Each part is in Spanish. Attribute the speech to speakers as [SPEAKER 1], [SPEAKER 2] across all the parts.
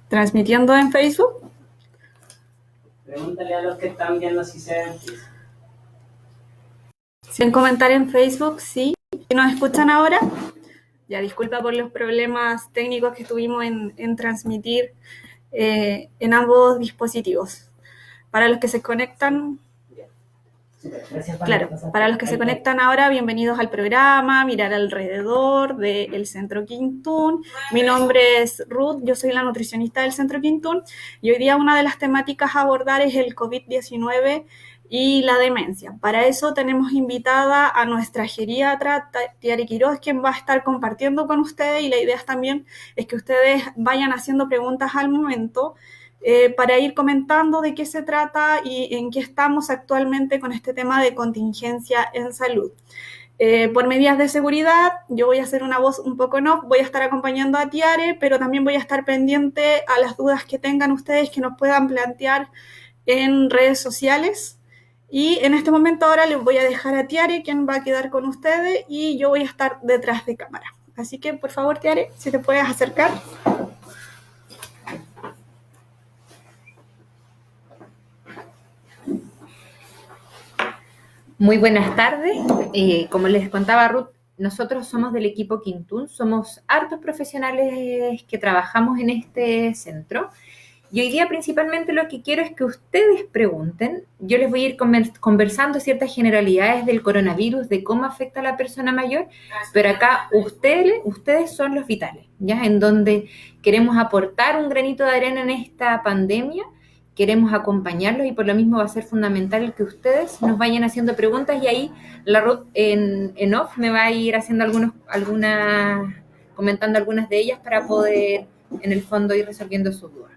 [SPEAKER 1] ¿Transmitiendo en Facebook?
[SPEAKER 2] Pregúntale a los que están viendo si se ven.
[SPEAKER 1] ¿Sin comentar en Facebook? Sí. ¿Nos escuchan ahora? Ya, disculpa por los problemas técnicos que tuvimos en transmitir en ambos dispositivos. Para los que se conectan, claro, para los que se conectan ahora, bienvenidos al programa Mirar Alrededor del Centro Quintún. Mi nombre es Ruth, yo soy la nutricionista del Centro Quintún y hoy día una de las temáticas a abordar es el COVID-19 y la demencia. Para eso tenemos invitada a nuestra geriatra Tiare Quiroz, quien va a estar compartiendo con ustedes, y la idea también es que ustedes vayan haciendo preguntas al momento para ir comentando de qué se trata y en qué estamos actualmente con este tema de contingencia en salud. Por medidas de seguridad, yo voy a hacer una voz un poco en off, voy a estar acompañando a Tiare, pero también voy a estar pendiente a las dudas que tengan ustedes, que nos puedan plantear en redes sociales. Y en este momento ahora les voy a dejar a Tiare, quien va a quedar con ustedes, y yo voy a estar detrás de cámara. Así que, por favor, Tiare, si te puedes acercar.
[SPEAKER 3] Muy buenas tardes. Como les contaba Ruth, nosotros somos del equipo Quintún, somos hartos profesionales que trabajamos en este centro. Y hoy día principalmente lo que quiero es que ustedes pregunten. Yo les voy a ir conversando ciertas generalidades del coronavirus, de cómo afecta a la persona mayor, pero acá ustedes son los vitales, ¿ya? En donde queremos aportar un granito de arena en esta pandemia, queremos acompañarlos y por lo mismo va a ser fundamental el que ustedes nos vayan haciendo preguntas y ahí la Ruth en off me va a ir haciendo comentando algunas de ellas para poder en el fondo ir resolviendo sus dudas.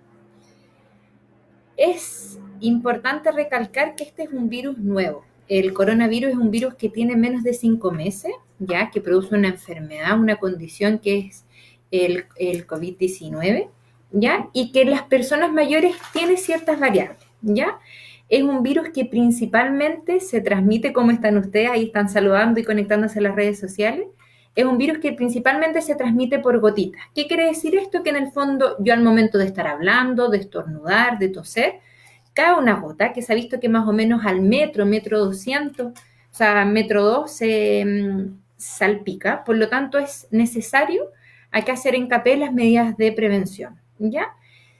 [SPEAKER 3] Es importante recalcar que este es un virus nuevo. El coronavirus es un virus que tiene menos de 5 meses, ya que produce una enfermedad, una condición que es el COVID-19, ¿ya? Y que en las personas mayores tiene ciertas variables, ¿ya? Es un virus que principalmente se transmite, como están ustedes, ahí están saludando y conectándose a las redes sociales. Es un virus que principalmente se transmite por gotitas. ¿Qué quiere decir esto? Que en el fondo yo al momento de estar hablando, de estornudar, de toser, cae una gota que se ha visto que más o menos al metro 200, o sea, metro 2 se salpica. Por lo tanto, es necesario acá hacer hincapié en las medidas de prevención, ¿ya?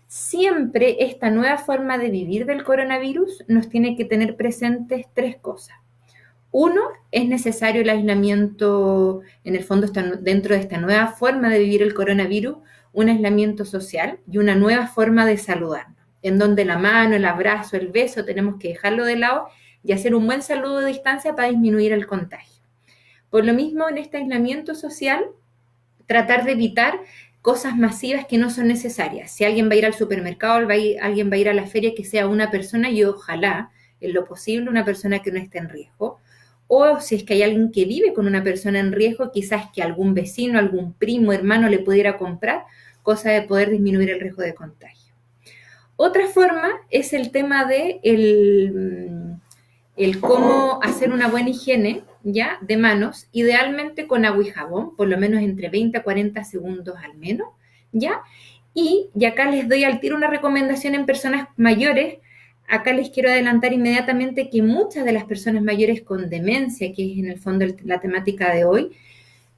[SPEAKER 3] Siempre esta nueva forma de vivir del coronavirus nos tiene que tener presentes 3 cosas. Uno, es necesario el aislamiento, en el fondo dentro de esta nueva forma de vivir el coronavirus, un aislamiento social y una nueva forma de saludarnos, en donde la mano, el abrazo, el beso tenemos que dejarlo de lado y hacer un buen saludo de distancia para disminuir el contagio. Por lo mismo, en este aislamiento social, tratar de evitar cosas masivas que no son necesarias. Si alguien va a ir al supermercado, alguien va a ir a la feria, que sea una persona y ojalá, en lo posible, una persona que no esté en riesgo. O si es que hay alguien que vive con una persona en riesgo, quizás que algún vecino, algún primo, hermano le pudiera comprar, cosa de poder disminuir el riesgo de contagio. Otra forma es el tema de el cómo hacer una buena higiene, ¿ya? De manos, idealmente con agua y jabón, por lo menos entre 20 a 40 segundos al menos, ¿ya? Y acá les doy al tiro una recomendación en personas mayores. Acá les quiero adelantar inmediatamente que muchas de las personas mayores con demencia, que es en el fondo la temática de hoy,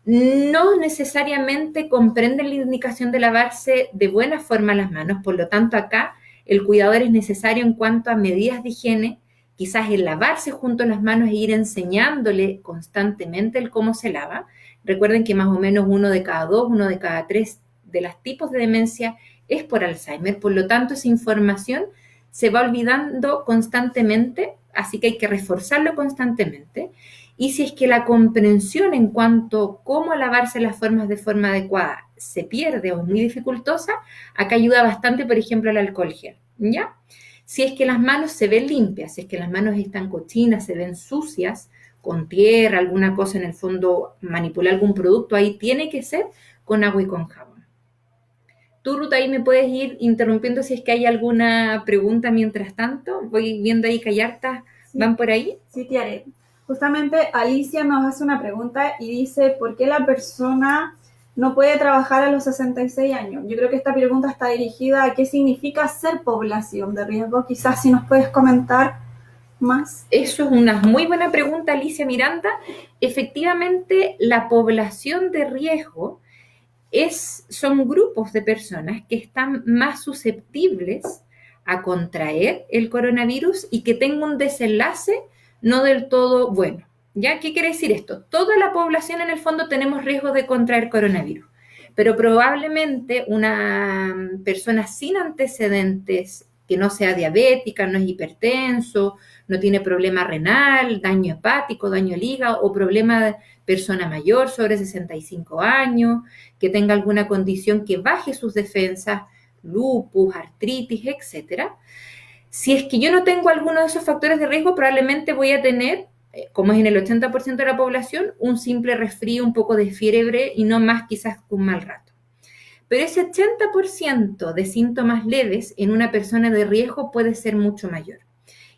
[SPEAKER 3] no necesariamente comprenden la indicación de lavarse de buena forma las manos. Por lo tanto, acá el cuidador es necesario en cuanto a medidas de higiene, quizás el lavarse junto a las manos e ir enseñándole constantemente el cómo se lava. Recuerden que más o menos 1 de cada 2, 1 de cada 3 de los tipos de demencia es por Alzheimer. Por lo tanto, esa información se va olvidando constantemente, así que hay que reforzarlo constantemente. Y si es que la comprensión en cuanto a cómo lavarse las formas de forma adecuada se pierde o es muy dificultosa, acá ayuda bastante, por ejemplo, el alcohol gel, ¿ya? Si es que las manos se ven limpias, si es que las manos están cochinas, se ven sucias, con tierra, alguna cosa en el fondo, manipular algún producto, ahí tiene que ser con agua y con jabón. Tú, Ruth, ahí me puedes ir interrumpiendo si es que hay alguna pregunta mientras tanto. Voy viendo ahí que hay hartas, ¿van por ahí?
[SPEAKER 1] Sí, Tiare. Justamente Alicia nos hace una pregunta y dice, ¿por qué la persona no puede trabajar a los 66 años. Yo creo que esta pregunta está dirigida a qué significa ser población de riesgo. Quizás si nos puedes comentar más.
[SPEAKER 3] Eso es una muy buena pregunta, Alicia Miranda. Efectivamente, la población de riesgo son grupos de personas que están más susceptibles a contraer el coronavirus y que tengan un desenlace no del todo bueno. ¿Ya? ¿Qué quiere decir esto? Toda la población en el fondo tenemos riesgo de contraer coronavirus, pero probablemente una persona sin antecedentes, que no sea diabética, no es hipertenso, no tiene problema renal, daño hepático, daño al hígado o problema de persona mayor sobre 65 años, que tenga alguna condición que baje sus defensas, lupus, artritis, etcétera. Si es que yo no tengo alguno de esos factores de riesgo, probablemente voy a tener, como es en el 80% de la población, un simple resfrío, un poco de fiebre y no más quizás un mal rato. Pero ese 80% de síntomas leves en una persona de riesgo puede ser mucho mayor.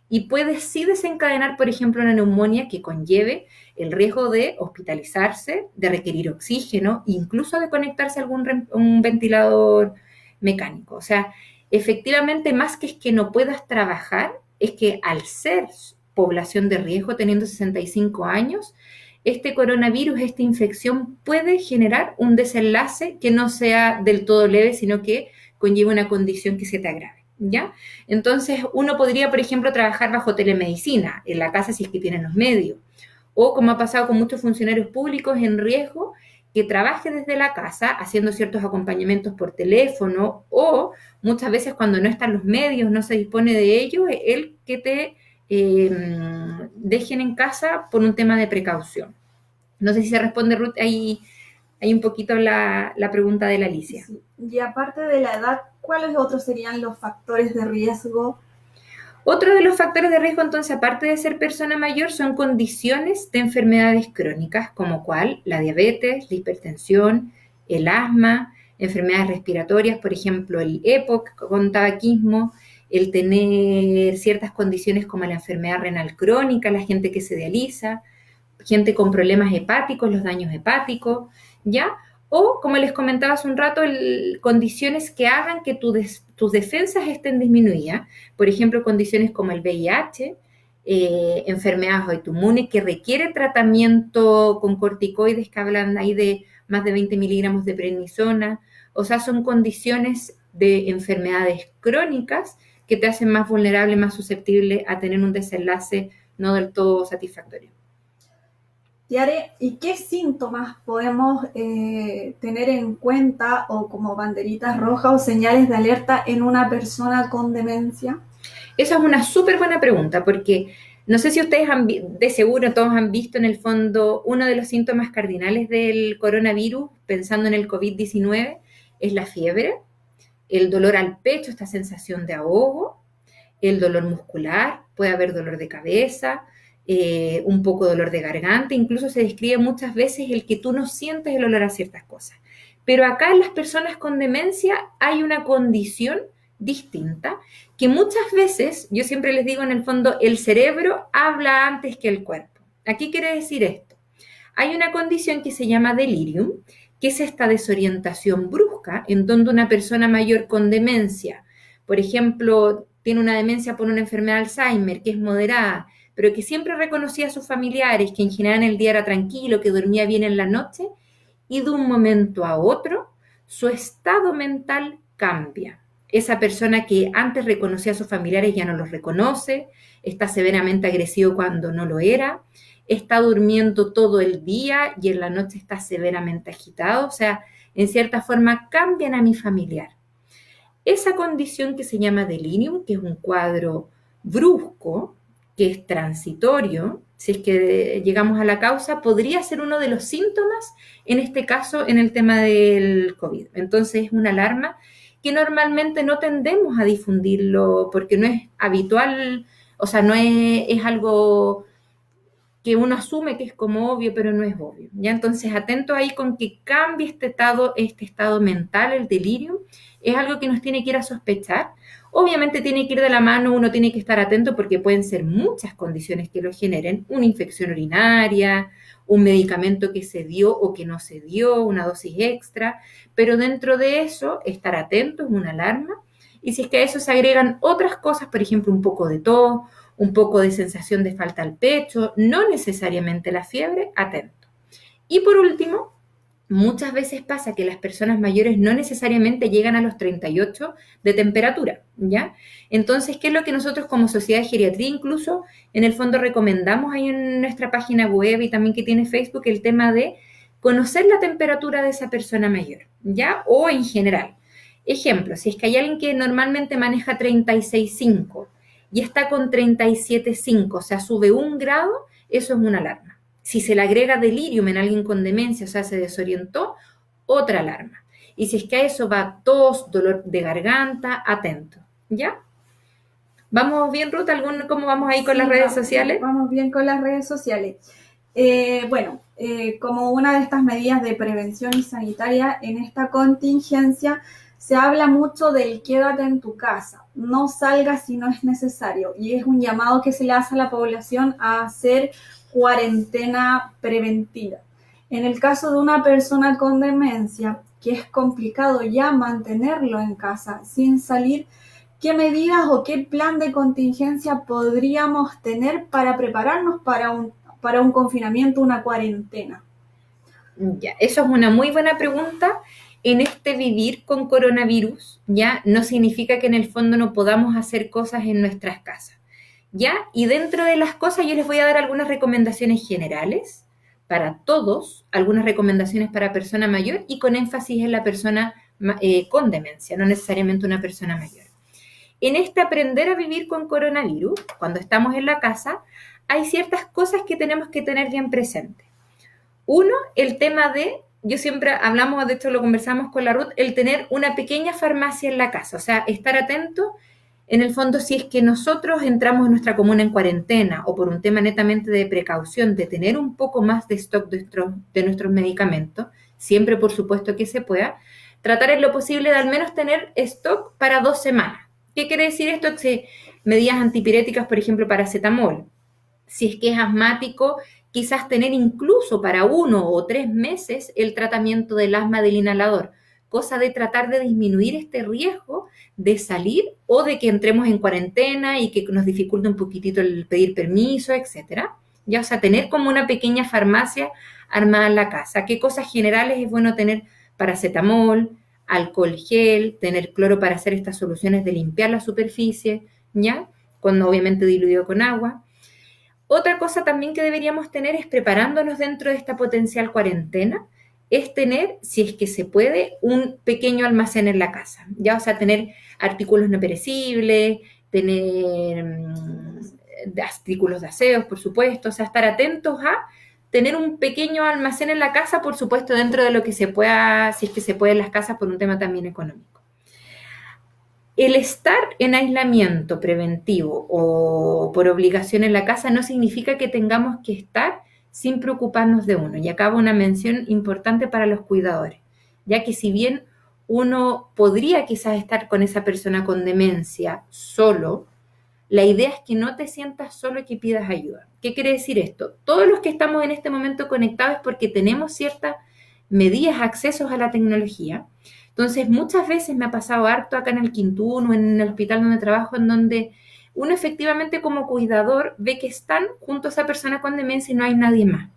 [SPEAKER 3] Y puede sí desencadenar, por ejemplo, una neumonía que conlleve el riesgo de hospitalizarse, de requerir oxígeno, incluso de conectarse a un ventilador mecánico. O sea, efectivamente, más que es que no puedas trabajar, es que al ser población de riesgo, teniendo 65 años, este coronavirus, esta infección puede generar un desenlace que no sea del todo leve, sino que conlleve una condición que se te agrave, ¿ya? Entonces, uno podría, por ejemplo, trabajar bajo telemedicina, en la casa si es que tienen los medios, o como ha pasado con muchos funcionarios públicos en riesgo, que trabaje desde la casa haciendo ciertos acompañamientos por teléfono, o muchas veces cuando no están los medios, no se dispone de ello, el que te dejen en casa por un tema de precaución. No sé si se responde, Ruth, ahí un poquito la pregunta de la Alicia.
[SPEAKER 1] Sí. Y aparte de la edad, ¿cuáles otros serían los factores de riesgo?
[SPEAKER 3] Otro de los factores de riesgo, entonces, aparte de ser persona mayor, son condiciones de enfermedades crónicas, como cuál, la diabetes, la hipertensión, el asma, enfermedades respiratorias, por ejemplo, el EPOC con tabaquismo, el tener ciertas condiciones como la enfermedad renal crónica, la gente que se dializa, gente con problemas hepáticos, los daños hepáticos, ¿ya? O, como les comentaba hace un rato, condiciones que hagan que tus defensas estén disminuidas, por ejemplo, condiciones como el VIH, enfermedades autoinmunes que requieren tratamiento con corticoides que hablan ahí de más de 20 miligramos de prednisona, o sea, son condiciones de enfermedades crónicas que te hacen más vulnerable, más susceptible a tener un desenlace no del todo satisfactorio.
[SPEAKER 1] Yare, ¿y qué síntomas podemos tener en cuenta o como banderitas rojas o señales de alerta en una persona con demencia?
[SPEAKER 3] Esa es una súper buena pregunta, porque no sé si ustedes de seguro todos han visto en el fondo uno de los síntomas cardinales del coronavirus, pensando en el COVID-19, es la fiebre, el dolor al pecho, esta sensación de ahogo, el dolor muscular, puede haber dolor de cabeza, un poco de dolor de garganta, incluso se describe muchas veces el que tú no sientes el olor a ciertas cosas. Pero acá en las personas con demencia hay una condición distinta que muchas veces, yo siempre les digo en el fondo, el cerebro habla antes que el cuerpo. ¿A qué quiere decir esto? Hay una condición que se llama delirium, que es esta desorientación brusca en donde una persona mayor con demencia, por ejemplo, tiene una demencia por una enfermedad de Alzheimer, que es moderada, pero que siempre reconocía a sus familiares, que en general en el día era tranquilo, que dormía bien en la noche, y de un momento a otro su estado mental cambia. Esa persona que antes reconocía a sus familiares ya no los reconoce, está severamente agresivo cuando no lo era, está durmiendo todo el día y en la noche está severamente agitado, o sea, en cierta forma cambian a mi familiar. Esa condición que se llama delirium, que es un cuadro brusco, que es transitorio, si es que llegamos a la causa, podría ser uno de los síntomas, en este caso, en el tema del COVID. Entonces, es una alarma que normalmente no tendemos a difundirlo porque no es habitual, o sea, no es algo que uno asume que es como obvio, pero no es obvio. ¿Ya? Entonces, atento ahí con que cambie este estado mental, el delirio, es algo que nos tiene que ir a sospechar. Obviamente tiene que ir de la mano, uno tiene que estar atento porque pueden ser muchas condiciones que lo generen, una infección urinaria, un medicamento que se dio o que no se dio, una dosis extra, pero dentro de eso estar atentos, una alarma, y si es que a eso se agregan otras cosas, por ejemplo, un poco de tos, un poco de sensación de falta al pecho, no necesariamente la fiebre, atento. Y por último, muchas veces pasa que las personas mayores no necesariamente llegan a los 38 de temperatura, ¿ya? Entonces, ¿qué es lo que nosotros como Sociedad de Geriatría incluso en el fondo recomendamos ahí en nuestra página web y también que tiene Facebook? El tema de conocer la temperatura de esa persona mayor, ¿ya? O en general. Ejemplo, si es que hay alguien que normalmente maneja 36,5 y está con 37,5, o sea, sube 1 grado, eso es una alarma. Si se le agrega delirium en alguien con demencia, o sea, se desorientó, otra alarma. Y si es que a eso va tos, dolor de garganta, atento, ¿ya? ¿Vamos bien, Ruth? ¿Cómo vamos ahí con las redes sociales?
[SPEAKER 1] Vamos bien con las redes sociales. Como una de estas medidas de prevención y sanitaria en esta contingencia, se habla mucho del quédate en tu casa, no salgas si no es necesario, y es un llamado que se le hace a la población a hacer cuarentena preventiva. En el caso de una persona con demencia, que es complicado ya mantenerlo en casa sin salir, ¿qué medidas o qué plan de contingencia podríamos tener para prepararnos para un confinamiento, una cuarentena?
[SPEAKER 3] Ya, eso es una muy buena pregunta. En este vivir con coronavirus, ya no significa que en el fondo no podamos hacer cosas en nuestras casas, ¿ya? Y dentro de las cosas yo les voy a dar algunas recomendaciones generales para todos, algunas recomendaciones para persona mayor y con énfasis en la persona con demencia, no necesariamente una persona mayor. En este aprender a vivir con coronavirus, cuando estamos en la casa, hay ciertas cosas que tenemos que tener bien presentes. Uno, el tema de, yo siempre hablamos, de hecho lo conversamos con la Ruth, el tener una pequeña farmacia en la casa, o sea, estar atento, en el fondo, si es que nosotros entramos en nuestra comuna en cuarentena o por un tema netamente de precaución, de tener un poco más de stock de nuestros medicamentos, siempre por supuesto que se pueda, tratar en lo posible de al menos tener stock para 2 semanas. ¿Qué quiere decir esto? Que medidas antipiréticas, por ejemplo, paracetamol. Si es que es asmático, quizás tener incluso para 1 o 3 meses el tratamiento del asma del inhalador, cosa de tratar de disminuir este riesgo de salir o de que entremos en cuarentena y que nos dificulte un poquitito el pedir permiso, etcétera. Ya, o sea, tener como una pequeña farmacia armada en la casa. ¿Qué cosas generales es bueno tener? Paracetamol, alcohol gel, tener cloro para hacer estas soluciones de limpiar la superficie, ¿ya? Cuando obviamente diluido con agua. Otra cosa también que deberíamos tener es preparándonos dentro de esta potencial cuarentena, es tener, si es que se puede, un pequeño almacén en la casa, ¿ya? O sea, tener artículos no perecibles, tener artículos de aseo, por supuesto, o sea, estar atentos a tener un pequeño almacén en la casa, por supuesto, dentro de lo que se pueda, si es que se puede en las casas por un tema también económico. El estar en aislamiento preventivo o por obligación en la casa no significa que tengamos que estar sin preocuparnos de uno. Y acá va una mención importante para los cuidadores, ya que si bien uno podría quizás estar con esa persona con demencia solo, la idea es que no te sientas solo y que pidas ayuda. ¿Qué quiere decir esto? Todos los que estamos en este momento conectados es porque tenemos ciertas medidas, accesos a la tecnología. Entonces, muchas veces me ha pasado harto acá en el Quintún o en el hospital donde trabajo, en donde uno efectivamente como cuidador ve que están junto a esa persona con demencia y no hay nadie más.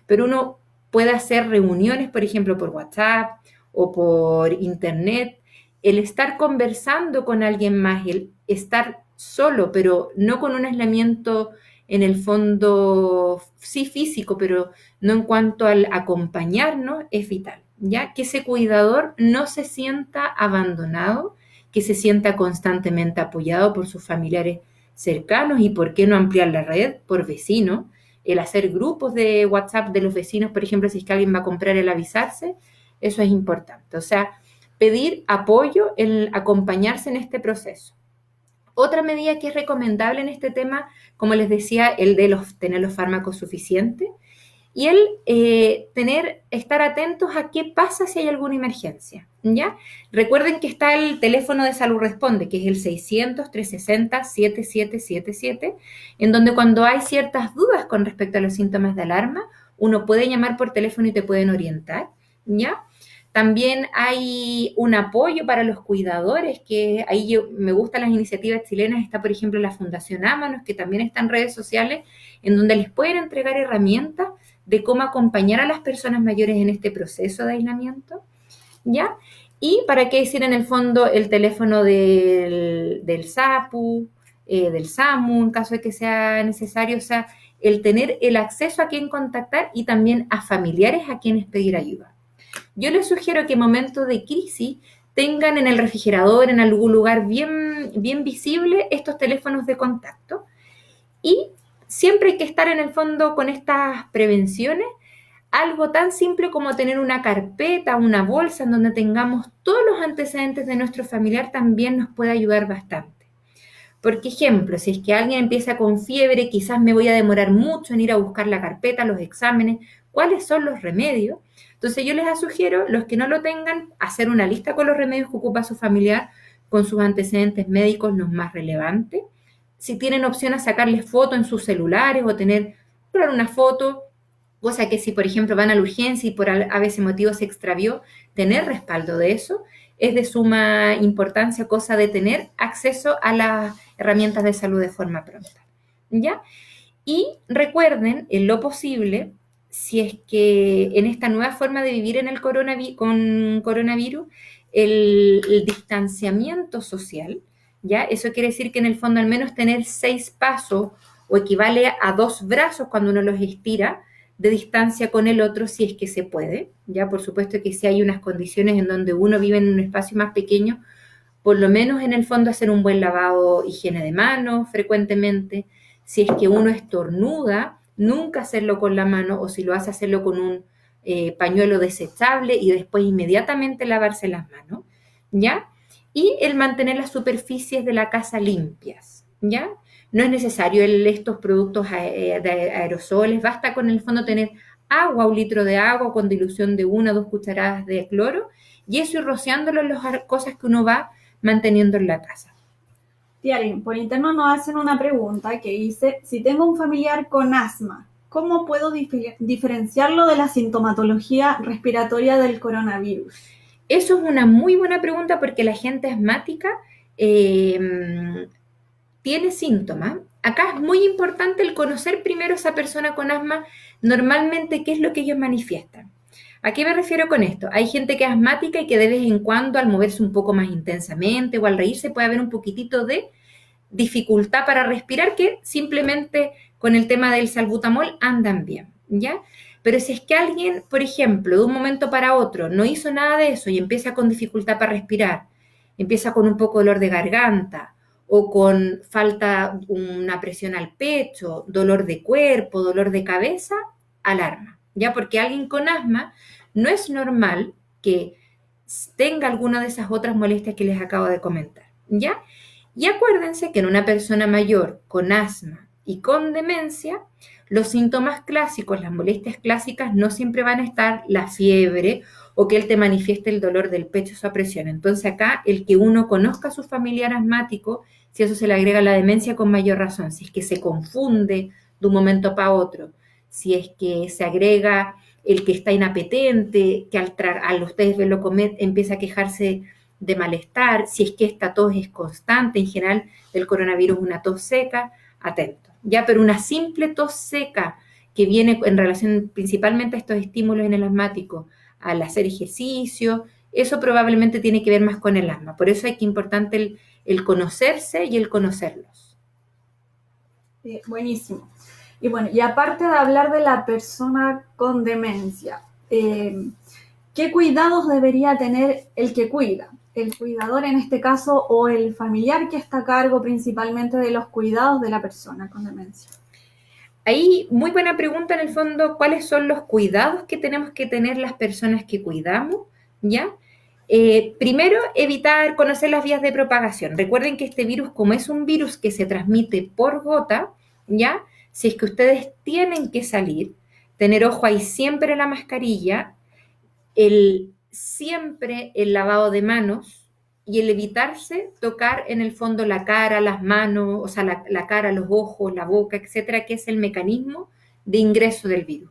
[SPEAKER 3] Pero uno puede hacer reuniones, por ejemplo, por WhatsApp o por internet. El estar conversando con alguien más, el estar solo, pero no con un aislamiento en el fondo, sí físico, pero no en cuanto al acompañarnos, es vital, ¿ya? Que ese cuidador no se sienta abandonado, que se sienta constantemente apoyado por sus familiares cercanos y por qué no ampliar la red por vecinos, el hacer grupos de WhatsApp de los vecinos, por ejemplo, si es que alguien va a comprar, el avisarse, eso es importante. O sea, pedir apoyo, el acompañarse en este proceso. Otra medida que es recomendable en este tema, como les decía, el de tener los fármacos suficientes y estar atentos a qué pasa si hay alguna emergencia, ¿ya? Recuerden que está el teléfono de Salud Responde, que es el 600-360-7777, en donde cuando hay ciertas dudas con respecto a los síntomas de alarma, uno puede llamar por teléfono y te pueden orientar, ¿ya? También hay un apoyo para los cuidadores, que ahí me gustan las iniciativas chilenas. Está, por ejemplo, la Fundación Ámanos, que también está en redes sociales, en donde les pueden entregar herramientas de cómo acompañar a las personas mayores en este proceso de aislamiento, ¿ya? Y para qué decir en el fondo el teléfono del SAPU, del SAMU, en caso de que sea necesario, o sea, el tener el acceso a quién contactar y también a familiares a quienes pedir ayuda. Yo les sugiero que en momentos de crisis tengan en el refrigerador, en algún lugar bien, bien visible, estos teléfonos de contacto. Y siempre hay que estar en el fondo con estas prevenciones, algo tan simple como tener una carpeta, una bolsa en donde tengamos todos los antecedentes de nuestro familiar también nos puede ayudar bastante. Porque, ejemplo, si es que alguien empieza con fiebre, quizás me voy a demorar mucho en ir a buscar la carpeta, los exámenes, cuáles son los remedios. Entonces yo les sugiero, los que no lo tengan, hacer una lista con los remedios que ocupa su familiar, con sus antecedentes médicos los más relevantes. Si tienen opción a sacarles fotos en sus celulares o tener una foto, cosa que si por ejemplo van a la urgencia y por a veces motivo se extravió, tener respaldo de eso es de suma importancia, cosa de tener acceso a las herramientas de salud de forma pronta, ¿ya? Y recuerden, en lo posible, si es que en esta nueva forma de vivir en el con coronavirus, el distanciamiento social, ¿ya? Eso quiere decir que en el fondo al menos tener 6 pasos o equivale a 2 brazos cuando uno los estira de distancia con el otro, si es que se puede, ¿ya? Por supuesto que si hay unas condiciones en donde uno vive en un espacio más pequeño, por lo menos en el fondo hacer un buen lavado, higiene de manos frecuentemente. Si es que uno estornuda, nunca hacerlo con la mano, o si lo hace, hacerlo con un pañuelo desechable y después inmediatamente lavarse las manos, ¿ya? Y el mantener las superficies de la casa limpias, ¿ya? No es necesario estos productos de aerosoles, basta con el fondo tener agua, 1 litro de agua con dilución de 1 o 2 cucharadas de cloro, y eso ir rociándolo en las cosas que uno va manteniendo en la casa.
[SPEAKER 1] Tiaren, por interno nos hacen una pregunta que dice, si tengo un familiar con asma, ¿cómo puedo diferenciarlo de la sintomatología respiratoria del coronavirus?
[SPEAKER 3] Eso es una muy buena pregunta porque la gente asmática tiene síntomas. Acá es muy importante el conocer primero a esa persona con asma, normalmente qué es lo que ellos manifiestan. ¿A qué me refiero con esto? Hay gente que es asmática y que de vez en cuando al moverse un poco más intensamente o al reírse puede haber un poquitito de dificultad para respirar, que simplemente con el tema del salbutamol andan bien, ¿ya? Pero si es que alguien, por ejemplo, de un momento para otro no hizo nada de eso y empieza con dificultad para respirar, empieza con un poco de dolor de garganta o con falta una presión al pecho, dolor de cuerpo, dolor de cabeza, alarma, ¿ya? Porque alguien con asma no es normal que tenga alguna de esas otras molestias que les acabo de comentar, ¿ya? Y acuérdense que en una persona mayor con asma y con demencia, los síntomas clásicos, las molestias clásicas no siempre van a estar la fiebre o que él te manifieste el dolor del pecho o esa presión. Entonces acá el que uno conozca a su familiar asmático, si eso se le agrega la demencia con mayor razón, si es que se confunde de un momento para otro, si es que se agrega el que está inapetente, que al ustedes verlo comer empieza a quejarse de malestar, si es que esta tos es constante, en general del coronavirus una tos seca, atento, ¿ya? Pero una simple tos seca que viene en relación principalmente a estos estímulos en el asmático, al hacer ejercicio, eso probablemente tiene que ver más con el asma, por eso es importante el conocerse y el conocerlos.
[SPEAKER 1] Buenísimo. Y bueno, y aparte de hablar de la persona con demencia, ¿qué cuidados debería tener el que cuida? El cuidador en este caso o el familiar que está a cargo principalmente de los cuidados de la persona con demencia.
[SPEAKER 3] Ahí, muy buena pregunta en el fondo, ¿cuáles son los cuidados que tenemos que tener las personas que cuidamos? ¿Ya? Primero, evitar conocer las vías de propagación. Recuerden que este virus, como es un virus que se transmite por gota, ¿ya? Si es que ustedes tienen que salir, tener ojo ahí siempre en la mascarilla, siempre el lavado de manos y el evitarse tocar en el fondo la cara, las manos, o sea, la cara, los ojos, la boca, etcétera, que es el mecanismo de ingreso del virus.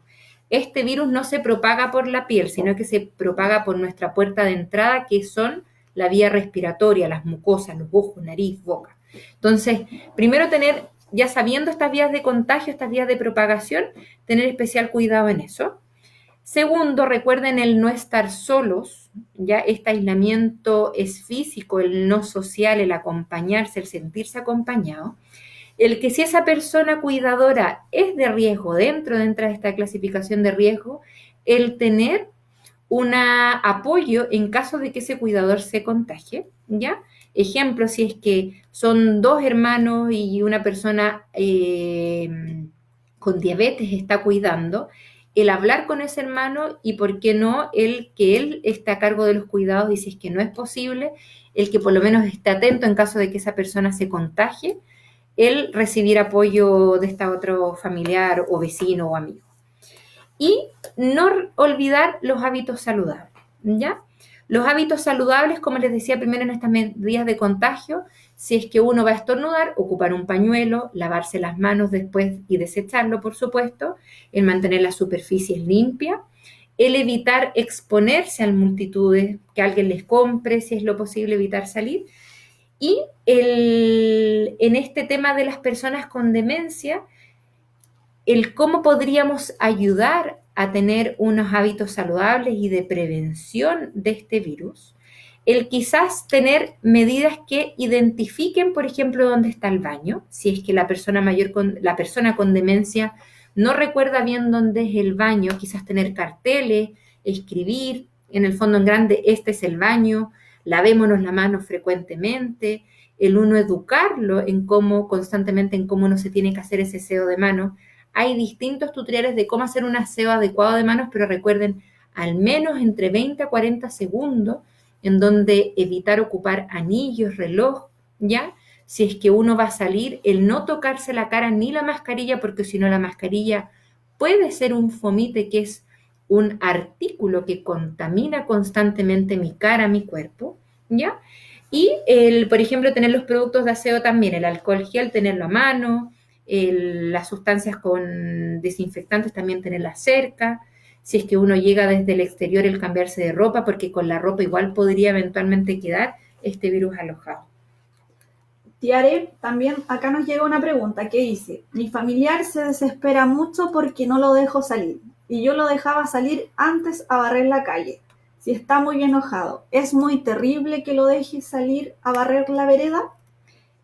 [SPEAKER 3] este virus no se propaga por la piel, sino que se propaga por nuestra puerta de entrada, que son la vía respiratoria, las mucosas, los ojos, nariz, boca. Entonces, primero tener, ya sabiendo estas vías de contagio, estas vías de propagación, tener especial cuidado en eso. Segundo, recuerden el no estar solos, ya este aislamiento es físico, el no social, el acompañarse, el sentirse acompañado. El que si esa persona cuidadora es de riesgo, dentro de esta clasificación de riesgo, el tener un apoyo en caso de que ese cuidador se contagie, ¿ya? Ejemplo, si es que son 2 hermanos y una persona con diabetes está cuidando, el hablar con ese hermano y, ¿por qué no?, que él esté a cargo de los cuidados, y si es que no es posible, el que por lo menos esté atento en caso de que esa persona se contagie, el recibir apoyo de esta otro familiar o vecino o amigo. Y no olvidar los hábitos saludables, ¿ya? Los hábitos saludables, como les decía primero en estas medidas de contagio, si es que uno va a estornudar, ocupar un pañuelo, lavarse las manos después y desecharlo, por supuesto, el mantener las superficies limpias, el evitar exponerse a multitudes, que alguien les compre, si es lo posible, evitar salir. Y en este tema de las personas con demencia, el cómo podríamos ayudar a tener unos hábitos saludables y de prevención de este virus, el quizás tener medidas que identifiquen, por ejemplo, dónde está el baño, si es que la persona con demencia no recuerda bien dónde es el baño, quizás tener carteles, escribir, en el fondo en grande, este es el baño, lavémonos las manos frecuentemente, el uno educarlo en cómo constantemente en cómo uno se tiene que hacer ese aseo de manos. Hay distintos tutoriales de cómo hacer un aseo adecuado de manos, pero recuerden, al menos entre 20 a 40 segundos, en donde evitar ocupar anillos, reloj, ¿ya? Si es que uno va a salir, el no tocarse la cara ni la mascarilla, porque si no la mascarilla puede ser un fomite, que es un artículo que contamina constantemente mi cara, mi cuerpo, ¿ya? Y, por ejemplo, tener los productos de aseo también, el alcohol gel, tenerlo a mano, las sustancias con desinfectantes también tenerlas cerca, si es que uno llega desde el exterior, el cambiarse de ropa, porque con la ropa igual podría eventualmente quedar este virus alojado.
[SPEAKER 1] Tiare, también acá nos llega una pregunta que dice: mi familiar se desespera mucho porque no lo dejo salir, y yo lo dejaba salir antes a barrer la calle. Si está muy enojado, ¿es muy terrible que lo deje salir a barrer la vereda?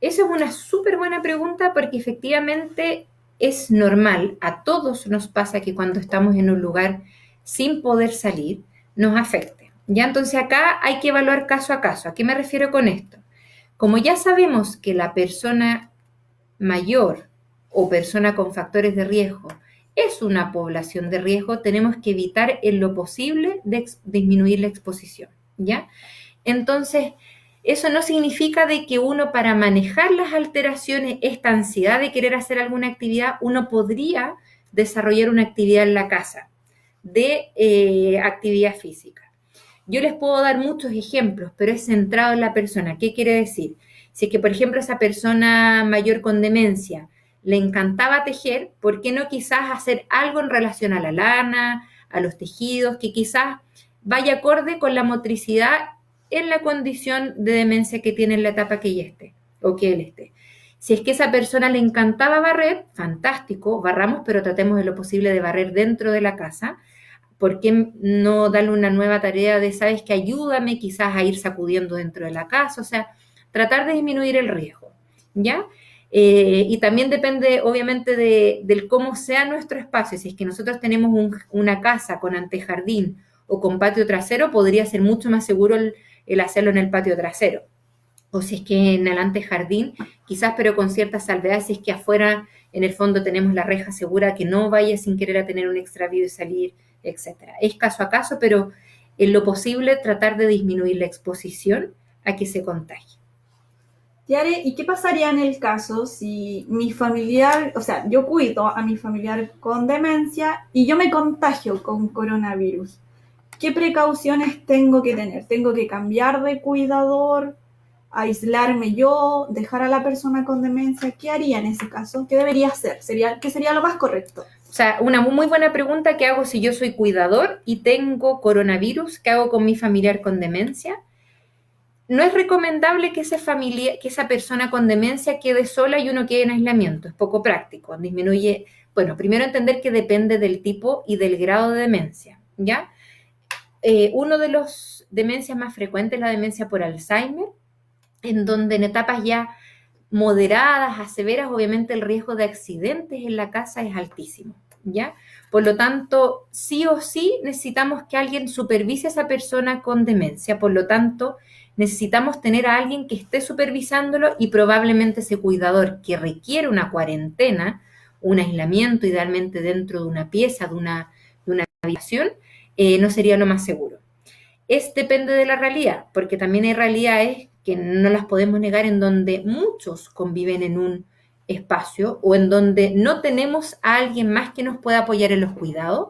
[SPEAKER 3] Esa es una súper buena pregunta, porque efectivamente es normal, a todos nos pasa que cuando estamos en un lugar sin poder salir, nos afecte. Ya, entonces acá hay que evaluar caso a caso. ¿A qué me refiero con esto? Como ya sabemos que la persona mayor o persona con factores de riesgo es una población de riesgo, tenemos que evitar en lo posible disminuir la exposición, ¿ya? Entonces, eso no significa de que uno, para manejar las alteraciones, esta ansiedad de querer hacer alguna actividad, uno podría desarrollar una actividad en la casa de actividad física. Yo les puedo dar muchos ejemplos, pero es centrado en la persona. ¿Qué quiere decir? Si es que, por ejemplo, esa persona mayor con demencia le encantaba tejer, ¿por qué no quizás hacer algo en relación a la lana, a los tejidos, que quizás vaya acorde con la motricidad en la condición de demencia que tiene en la etapa que ella esté o que él esté? Si es que a esa persona le encantaba barrer, fantástico, barramos, pero tratemos de lo posible de barrer dentro de la casa. ¿Por qué no darle una nueva tarea de, sabes que ayúdame quizás a ir sacudiendo dentro de la casa? O sea, tratar de disminuir el riesgo, ¿ya? Y también depende, obviamente, del cómo sea nuestro espacio. Si es que nosotros tenemos una casa con antejardín o con patio trasero, podría ser mucho más seguro el hacerlo en el patio trasero. O si es que en el antejardín, quizás, pero con ciertas salvedades, si es que afuera, en el fondo, tenemos la reja segura, que no vaya sin querer a tener un extravío y salir, etcétera. Es caso a caso, pero en lo posible tratar de disminuir la exposición a que se contagie.
[SPEAKER 1] Tiare, ¿y qué pasaría en el caso si mi familiar, o sea, yo cuido a mi familiar con demencia y yo me contagio con coronavirus? ¿Qué precauciones tengo que tener? ¿Tengo que cambiar de cuidador, aislarme yo, dejar a la persona con demencia? ¿Qué haría en ese caso? ¿Qué debería hacer? ¿Qué sería lo más correcto?
[SPEAKER 3] O sea, una muy buena pregunta: ¿qué hago si yo soy cuidador y tengo coronavirus? ¿Qué hago con mi familiar con demencia? No es recomendable que que esa persona con demencia quede sola y uno quede en aislamiento. Es poco práctico. Disminuye. Bueno, primero entender que depende del tipo y del grado de demencia, ¿ya? Uno de los demencias más frecuentes es la demencia por Alzheimer, en donde en etapas ya moderadas a severas, obviamente el riesgo de accidentes en la casa es altísimo, ¿ya? Por lo tanto, sí o sí necesitamos que alguien supervise a esa persona con demencia. Por lo tanto, necesitamos tener a alguien que esté supervisándolo, y probablemente ese cuidador que requiere una cuarentena, un aislamiento idealmente dentro de una pieza, de una habitación, no sería lo más seguro. Depende de la realidad, porque también hay realidades que no las podemos negar, en donde muchos conviven en un espacio o en donde no tenemos a alguien más que nos pueda apoyar en los cuidados.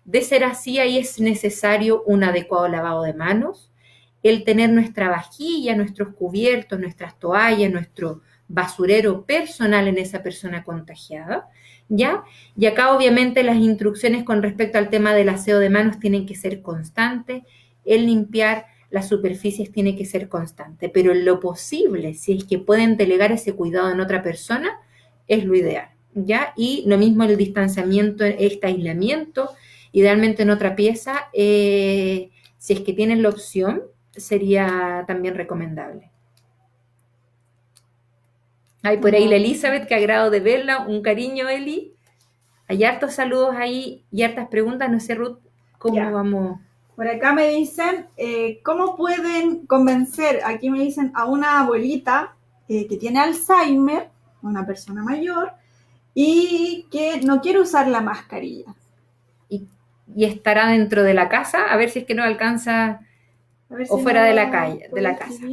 [SPEAKER 3] De ser así, ahí es necesario un adecuado lavado de manos, el tener nuestra vajilla, nuestros cubiertos, nuestras toallas, nuestro basurero personal en esa persona contagiada, ¿ya? Y acá obviamente las instrucciones con respecto al tema del aseo de manos tienen que ser constantes, el limpiar las superficies tiene que ser constante, pero en lo posible, si es que pueden delegar ese cuidado en otra persona, es lo ideal, ¿ya? Y lo mismo el distanciamiento, este aislamiento, idealmente en otra pieza, si es que tienen la opción, sería también recomendable. Hay por ahí la Elizabeth, que agrado de verla, un cariño, Eli. Hay hartos saludos ahí y hartas preguntas, no sé, Ruth, ¿cómo vamos?
[SPEAKER 1] Por acá me dicen, ¿cómo pueden convencer, aquí me dicen, a una abuelita que tiene Alzheimer, una persona mayor, y que no quiere usar la mascarilla?
[SPEAKER 3] Y estará dentro de la casa, a ver si es que no alcanza, o fuera de la calle, de la casa.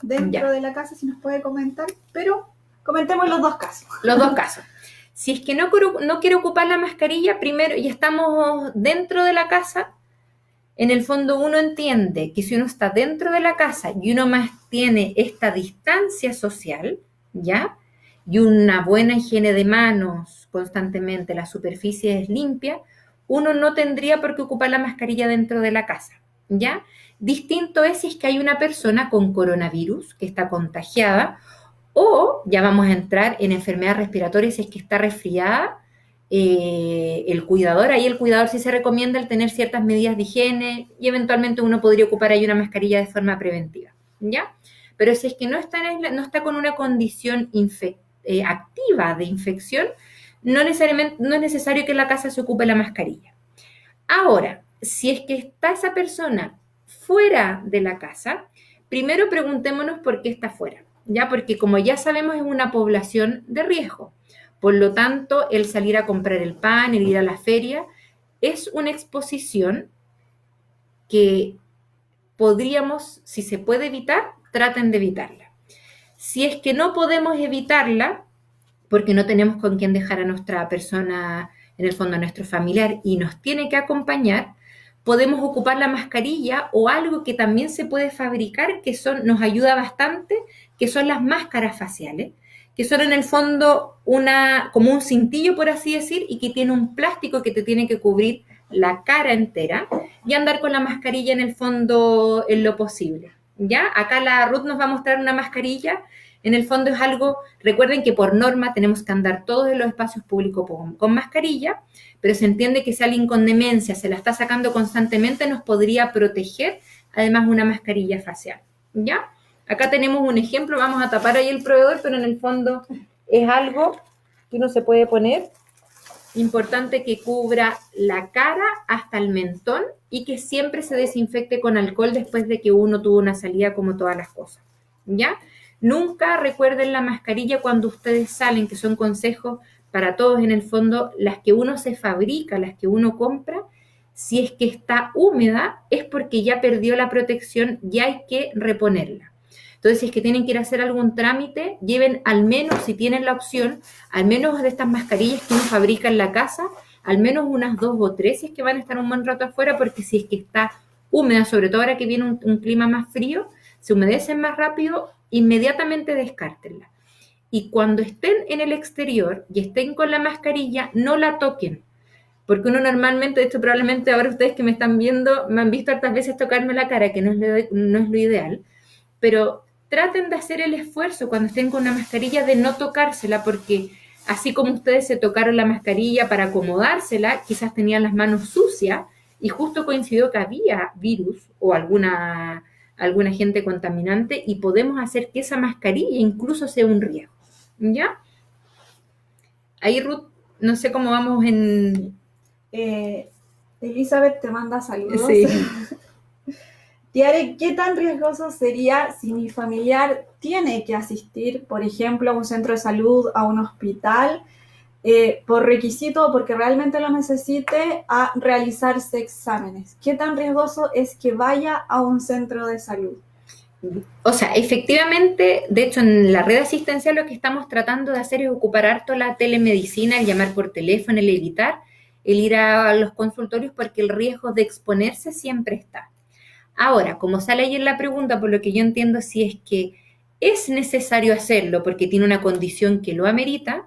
[SPEAKER 1] Dentro de la casa, si nos puede comentar, pero comentemos los dos casos.
[SPEAKER 3] Los dos casos. Si es que no quiere ocupar la mascarilla, primero, y estamos dentro de la casa, en el fondo uno entiende que si uno está dentro de la casa y uno más tiene esta distancia social, ¿ya? Y una buena higiene de manos constantemente, la superficie es limpia, uno no tendría por qué ocupar la mascarilla dentro de la casa, ¿ya? Distinto es si es que hay una persona con coronavirus que está contagiada, o ya vamos a entrar en enfermedades respiratorias si es que está resfriada. El cuidador sí se recomienda el tener ciertas medidas de higiene, y eventualmente uno podría ocupar ahí una mascarilla de forma preventiva, ¿ya? Pero si es que no está con una condición activa de infección, no es necesario que en la casa se ocupe la mascarilla. Ahora, si es que está esa persona fuera de la casa, primero preguntémonos por qué está fuera, ¿ya? Porque como ya sabemos, es una población de riesgo. Por lo tanto, el salir a comprar el pan, el ir a la feria, es una exposición que podríamos, si se puede evitar, traten de evitarla. Si es que no podemos evitarla, porque no tenemos con quién dejar a nuestra persona, en el fondo a nuestro familiar, y nos tiene que acompañar, podemos ocupar la mascarilla o algo que también se puede fabricar, que nos ayuda bastante, que son las máscaras faciales, que son en el fondo como un cintillo, por así decir, y que tiene un plástico que te tiene que cubrir la cara entera, y andar con la mascarilla en el fondo en lo posible, ¿ya? Acá la Ruth nos va a mostrar una mascarilla. En el fondo es algo, recuerden que por norma tenemos que andar todos en los espacios públicos con mascarilla, pero se entiende que si alguien con demencia se la está sacando constantemente, nos podría proteger, además, una mascarilla facial, ¿ya? Acá tenemos un ejemplo, vamos a tapar ahí el proveedor, pero en el fondo es algo que uno se puede poner. Importante que cubra la cara hasta el mentón y que siempre se desinfecte con alcohol después de que uno tuvo una salida, como todas las cosas, ¿ya? Nunca recuerden la mascarilla cuando ustedes salen, que son consejos para todos en el fondo, las que uno se fabrica, las que uno compra, si es que está húmeda es porque ya perdió la protección y hay que reponerla. Entonces, si es que tienen que ir a hacer algún trámite, lleven al menos, si tienen la opción, al menos de estas mascarillas que uno fabrica en la casa, al menos unas 2 o 3 si es que van a estar un buen rato afuera, porque si es que está húmeda, sobre todo ahora que viene un clima más frío, se humedecen más rápido, inmediatamente descártenla. Y cuando estén en el exterior y estén con la mascarilla, no la toquen, Porque uno normalmente, de hecho probablemente ahora ustedes que me están viendo, me han visto hartas veces tocarme la cara, que no es lo ideal, pero traten de hacer el esfuerzo cuando estén con una mascarilla de no tocársela, porque así como ustedes se tocaron la mascarilla para acomodársela, quizás tenían las manos sucias y justo coincidió que había virus o alguna agente contaminante y podemos hacer que esa mascarilla incluso sea un riesgo, ¿ya? Ahí, Ruth, no sé cómo vamos en...
[SPEAKER 1] Elizabeth te manda saludos.
[SPEAKER 3] Sí.
[SPEAKER 1] Tiare, ¿qué tan riesgoso sería si mi familiar tiene que asistir, por ejemplo, a un centro de salud, a un hospital, por requisito o porque realmente lo necesite, a realizarse exámenes? ¿Qué tan riesgoso es que vaya a un centro de salud?
[SPEAKER 3] O sea, efectivamente, de hecho, en la red asistencial lo que estamos tratando de hacer es ocupar harto la telemedicina, el llamar por teléfono, el evitar el ir a los consultorios porque el riesgo de exponerse siempre está. Ahora, como sale ahí en la pregunta, por lo que yo entiendo, si es que es necesario hacerlo porque tiene una condición que lo amerita,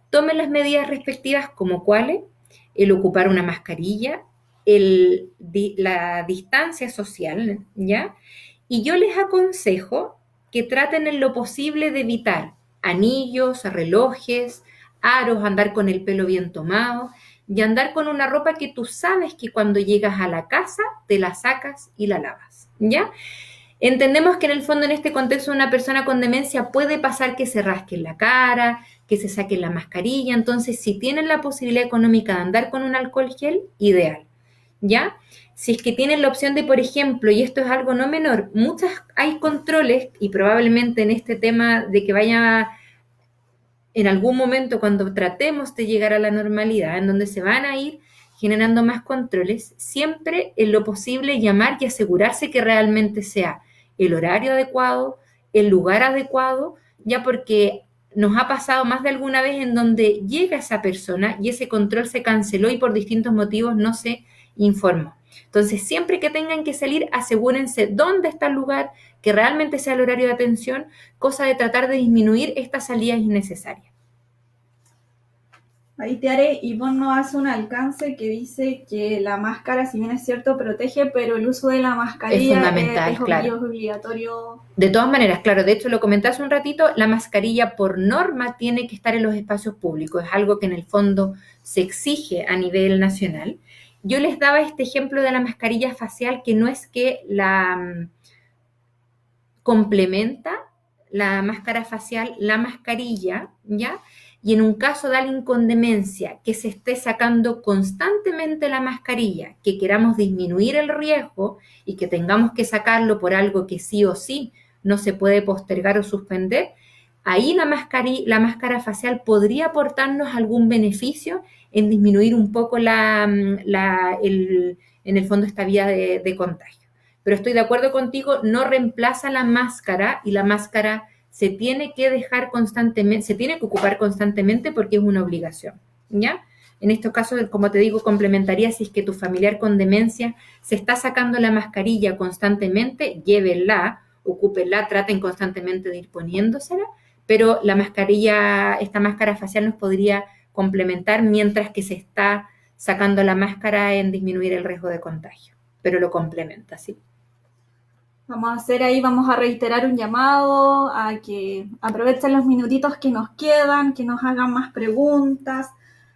[SPEAKER 3] tomen las medidas respectivas como cuáles, el ocupar una mascarilla, la distancia social, ¿ya? Y yo les aconsejo que traten en lo posible de evitar anillos, relojes, aros, andar con el pelo bien tomado y andar con una ropa que tú sabes que cuando llegas a la casa te la sacas y la lavas, ¿ya? Entendemos que en el fondo en este contexto una persona con demencia puede pasar que se rasque la cara, que se saque la mascarilla, entonces si tienen la posibilidad económica de andar con un alcohol gel, ideal, ¿ya? Si es que tienen la opción de, por ejemplo, y esto es algo no menor, hay controles y probablemente en este tema de que vaya en algún momento cuando tratemos de llegar a la normalidad, en donde se van a ir generando más controles, siempre en lo posible llamar y asegurarse que realmente sea el horario adecuado, el lugar adecuado, ya porque nos ha pasado más de alguna vez en donde llega esa persona y ese control se canceló y por distintos motivos no se informó. Entonces, siempre que tengan que salir, asegúrense dónde está el lugar, que realmente sea el horario de atención, cosa de tratar de disminuir estas salidas innecesarias.
[SPEAKER 1] Ahí te haré, y vos no hace un alcance que dice que la máscara, si bien es cierto, protege, pero el uso de la mascarilla
[SPEAKER 3] es fundamental,
[SPEAKER 1] es
[SPEAKER 3] claro.
[SPEAKER 1] Obligatorio.
[SPEAKER 3] De todas maneras, claro, de hecho lo comenté hace un ratito, la mascarilla por norma tiene que estar en los espacios públicos, es algo que en el fondo se exige a nivel nacional. Yo les daba este ejemplo de la mascarilla facial, que no es que la complementa la máscara facial, la mascarilla, ¿ya? Y en un caso de alguien con demencia que se esté sacando constantemente la mascarilla, que queramos disminuir el riesgo y que tengamos que sacarlo por algo que sí o sí no se puede postergar o suspender, ahí la máscara facial podría aportarnos algún beneficio en disminuir un poco en el fondo esta vía de contagio. Pero estoy de acuerdo contigo, no reemplaza la máscara y la máscara se tiene que dejar constantemente, se tiene que ocupar constantemente porque es una obligación, ¿ya? En estos casos, como te digo, complementaría si es que tu familiar con demencia se está sacando la mascarilla constantemente, llévenla, ocúpenla, traten constantemente de ir poniéndosela, pero la mascarilla, esta máscara facial nos podría complementar mientras que se está sacando la máscara en disminuir el riesgo de contagio, pero lo complementa, ¿sí?
[SPEAKER 1] Vamos a reiterar un llamado a que aprovechen los minutitos que nos quedan, que nos hagan más preguntas,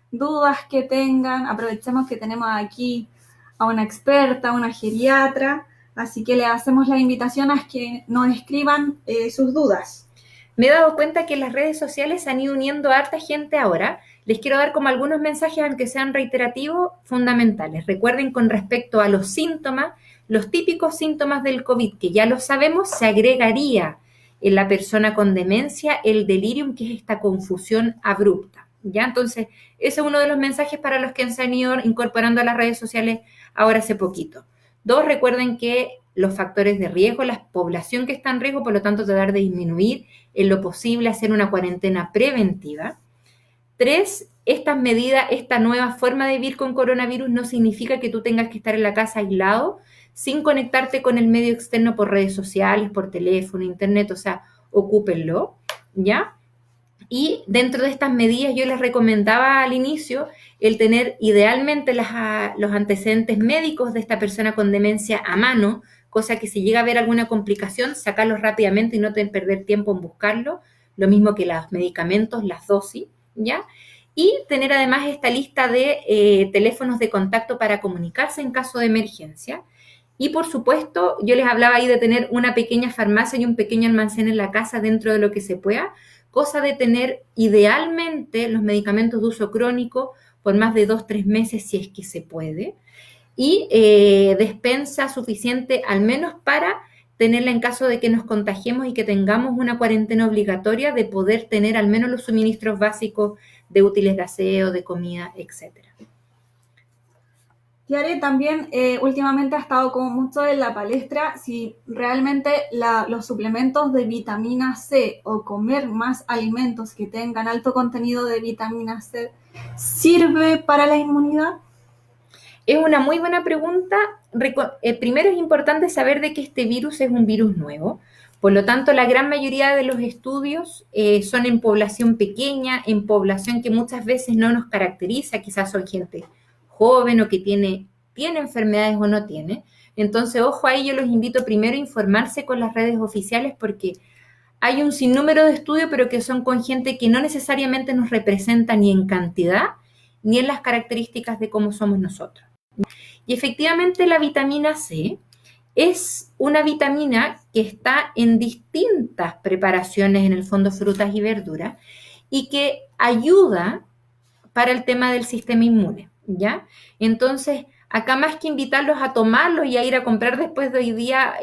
[SPEAKER 1] dudas que tengan. Aprovechemos que tenemos aquí a una experta, a una geriatra, así que le hacemos la invitación a que nos escriban sus dudas.
[SPEAKER 3] Me he dado cuenta que las redes sociales se han ido uniendo a harta gente ahora. Les quiero dar como algunos mensajes, aunque sean reiterativos, fundamentales. Recuerden con respecto a los síntomas, los típicos síntomas del COVID, que ya lo sabemos, se agregaría en la persona con demencia el delirium, que es esta confusión abrupta, ¿ya? Entonces, ese es uno de los mensajes para los que se han ido incorporando a las redes sociales ahora hace poquito. 2, recuerden que los factores de riesgo, la población que está en riesgo, por lo tanto, tratar de disminuir en lo posible, hacer una cuarentena preventiva. 3, estas medidas, esta nueva forma de vivir con coronavirus no significa que tú tengas que estar en la casa aislado, sin conectarte con el medio externo por redes sociales, por teléfono, internet, o sea, ocúpenlo, ¿ya? Y dentro de estas medidas yo les recomendaba al inicio el tener idealmente los antecedentes médicos de esta persona con demencia a mano, cosa que si llega a haber alguna complicación, sacarlos rápidamente y no perder tiempo en buscarlo, lo mismo que los medicamentos, las dosis, ¿ya? Y tener además esta lista de teléfonos de contacto para comunicarse en caso de emergencia. Y por supuesto, yo les hablaba ahí de tener una pequeña farmacia y un pequeño almacén en la casa dentro de lo que se pueda, cosa de tener idealmente los medicamentos de uso crónico por más de 2-3 meses si es que se puede, y despensa suficiente al menos para tenerla en caso de que nos contagiemos y que tengamos una cuarentena obligatoria, de poder tener al menos los suministros básicos de útiles de aseo, de comida, etcétera.
[SPEAKER 1] Tiare también últimamente ha estado como mucho en la palestra si realmente los suplementos de vitamina C o comer más alimentos que tengan alto contenido de vitamina C sirve para la inmunidad.
[SPEAKER 3] Es una muy buena pregunta. Primero es importante saber de que este virus es un virus nuevo. Por lo tanto, la gran mayoría de los estudios son en población pequeña, en población que muchas veces no nos caracteriza, quizás son gente joven o que tiene enfermedades o no tiene. Entonces, ojo ahí, yo los invito primero a informarse con las redes oficiales, porque hay un sinnúmero de estudios, pero que son con gente que no necesariamente nos representa ni en cantidad, ni en las características de cómo somos nosotros. Y efectivamente la vitamina C es una vitamina que está en distintas preparaciones, en el fondo frutas y verduras, y que ayuda para el tema del sistema inmune, ¿ya? Entonces, acá más que invitarlos a tomarlo y a ir a comprar después de hoy día